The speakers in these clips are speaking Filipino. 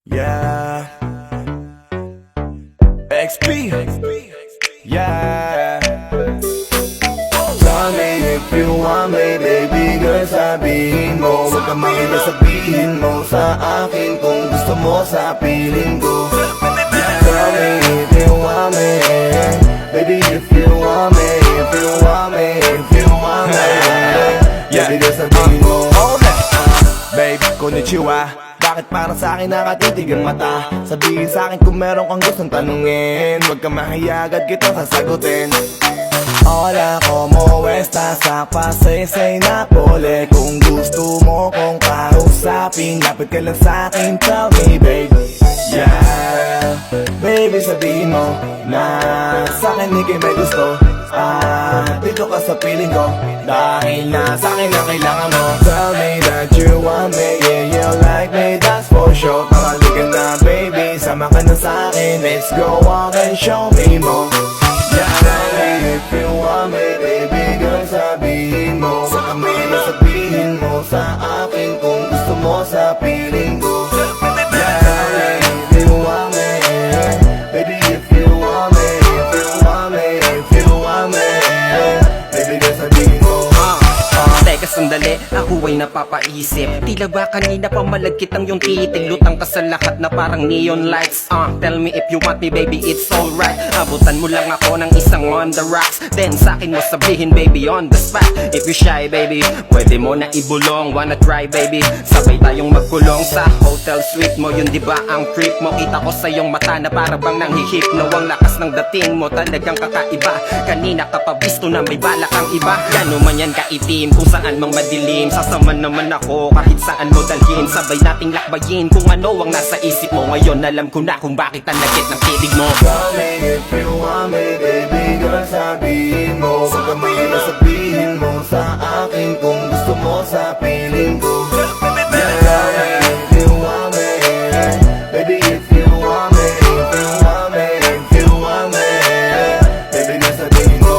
Yeah. XP. Yeah. Tell me if you want me, baby girl, sabihin mo. Huwag kang mahiya, sabihin mo sa akin kung gusto mo sa piling ko. Tell me if you want me, baby, if you want me, if you want me, if you want me. Baby girl, sabihin mo. Babe, konnichiwa. Bakit parang sa'kin nakatitig ang mata? Sabihin sa'kin kung meron kang gustong tanungin. Huwag kang mahiya, agad kita sasagutin. Hola, como estás? Sa pasaysay na pole. Kung gusto mo kong kausapin, lapit ka lang sa'kin, tell me babe. Yeah, baby sabihin mo na sa'kin ika'y may gusto. Dito ka sa piling ko dahil na sa'kin ang kailangan mo. Tell me that you want me, yeah, you like me, that's for sure. Pakali ka na baby, sama ka na sa'kin. Let's go out and show me more. Yeah, tell me if you want me, baby girl, sabihin mo. Sa kami na sabihin mo sa akin kung gusto mo sa piling ko. Yeah, tell me if you want me, baby if you want me, if you want me, if you want me, baby girl, sabihin mo. Teka sandali, ako ay napapaisip. Tila ba kanina pa malagkit ang yung titig. Lutang ka sa lahat na parang neon lights. Tell me if you want me baby, it's alright. Abutan mo lang ako ng isang on the rocks. Then sa'kin mo sabihin baby on the spot. If you shy baby, pwede mo na ibulong. Wanna try baby, sabay tayong magkulong sa hotel suite mo. Yun diba ang trip mo? Kita ko sa iyong mata na para bang nanghihipno. Ang lakas ng dating mo talagang kakaiba. Kanina ka pa bisto na may balak ang iba. Gano man yan kaitim, kung saan mang madilim. Sasama naman ako kahit saan mo dalhin. Sabay nating lakbayin kung ano ang nasa isip mo. Ngayon alam ko na kung bakit ang lagit ng titig mo. Tell me if you want me, baby girl, sabihin mo. Huwag kang mahiya, sabihin mo sa akin kung gusto mo sa piling ko. Yeah, tell me if you want me, baby if you want me, if you want me, if you want me, baby girl, sabihin mo.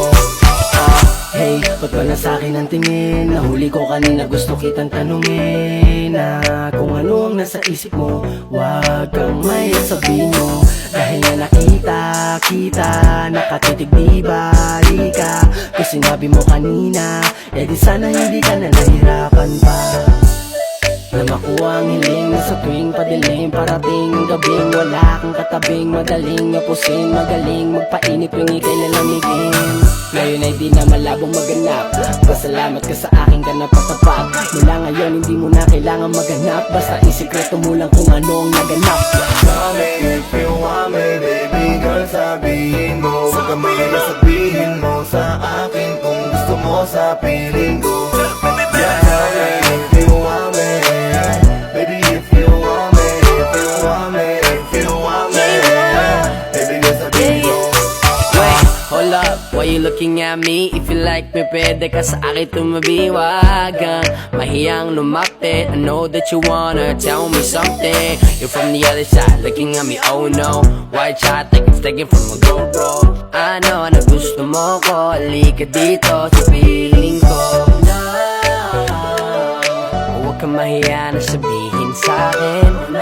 Hey, ba't ba na sa'kin ang tingin? Nahuli ko kanina, gusto kitang tanungin na kung ano ang nasa isip mo. Huwag kang may sabihin mo. Dahil na nakita, kita, nakatitig di bali ka. Kung sinabi mo kanina, di sana hindi ka na nahirapan pa. Na makuha ang hiling na sa tuwing padilim. Parating ang gabing, wala kang katabing. Madaling ngapusin, magaling magpainip yung ikay lalamigin. Ngayon ay di na malabong maganap. Pasalamat ka sa akin ka napatapat. Mula ngayon hindi mo na kailangan maganap. Basta isikreto mo lang kung ano ang naganap. Tell me if you want me, baby girl, sabihin mo. Huwag kang mahiya, sabihin mo sa akin kung gusto mo sa piling ko. Yeah, tell me if you want me, baby if you want me, if you want me, if you want me, baby girl, sabihin mo. Wait, hold up, why you looking at me? If you like me, pwede ka sa akin tumabi. Wag kang mahiyang lumapit. I know that you wanna tell me something. You're from the other side, looking at me, oh no. White shot, like it's taken from a GoPro. I know na gusto mo ko, halika dito sa piling ko. Huwag kang mahiya na sabihin sa'kin.